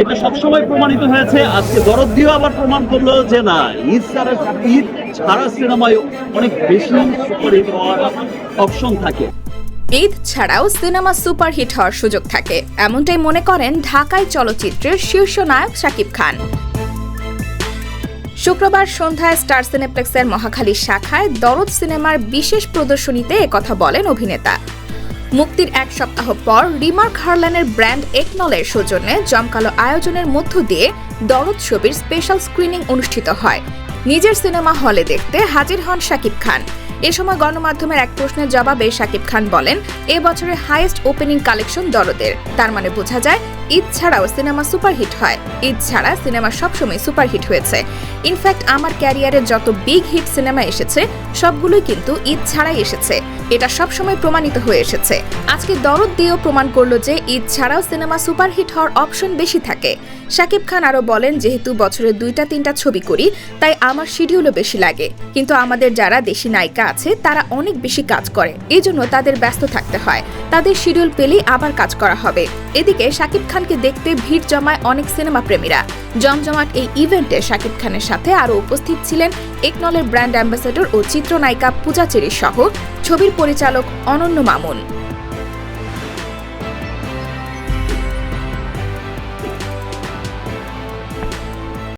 এটা সবসময় প্রমাণিত হয়েছে, আজকে দরদ দিয়েও আবার প্রমাণ করলো যে না, ঈদ ছাড়া সিনেমায় অনেক বেশি সুপারহিট হওয়ার অপশন থাকে। ঈদ ছাড়াও সিনেমা সুপারহিট হওয়ার সুযোগ থাকে, এমনটাই মনে করেন ঢাকায় চলচ্চিত্রের শীর্ষ নায়ক শাকিব খান। শুক্রবার সন্ধ্যায় স্টার সিনেপ্লেক্সের মহাখালী শাখায় দরদ সিনেমার বিশেষ প্রদর্শনীতে একথা বলেন অভিনেতা। মুক্তির এক সপ্তাহ পর রিমার্ক হারল্যানের ব্র্যান্ড একনলের সৌজন্যে জমকালো আয়োজনের মধ্য দিয়ে দরদ ছবির স্পেশাল স্ক্রিনিং অনুষ্ঠিত হয়। নিজের সিনেমা হলে দেখতে হাজির হন শাকিব খান। এ সময় গণমাধ্যমের এক প্রশ্নের জবাবে শাকিব খান বলেন, এ বছরের হাইয়েস্ট ওপেনিং কালেকশন দরদের। তার মানে বোঝা যায় ঈদ ছাড়াও সিনেমা সুপারহিট হয়। ঈদ ছাড়া সিনেমা সবসময় সুপারহিট হয়েছে। ইনফ্যাক্ট আমার ক্যারিয়ারে যত বিগ হিট সিনেমা এসেছে সবগুলোই কিন্তু ঈদ ছাড়াই এসেছে। এটা সবসময় প্রমাণিত হয়ে এসেছে। আজকে দরদ দিয়েও প্রমাণ করলো যে ঈদ ছাড়াও সিনেমা সুপারহিট হওয়ার অপশন বেশি থাকে। শাকিব খান আরও বলেন, যেহেতু বছরে 2-3টা ছবি করি তাই আমার শিডিউলও বেশি লাগে, কিন্তু আমাদের যারা দেশি নায়িকা আছে তারা অনেক বেশি কাজ করে, এই জন্য তাদের ব্যস্ত থাকতে হয়। তাদের শিডিউল পেলেই আবার কাজ করা হবে। এদিকে শাকিব খানকে দেখতে ভিড় জমায় অনেক সিনেমা প্রেমীরা। জমজমাট এই ইভেন্টে শাকিব খানের সাথে আরও উপস্থিত ছিলেন একনলের ব্র্যান্ড অ্যাম্বাসেডর ও চিত্রনায়িকা পূজা চেরি সহ ছবির পরিচালক অনন্য মামুন।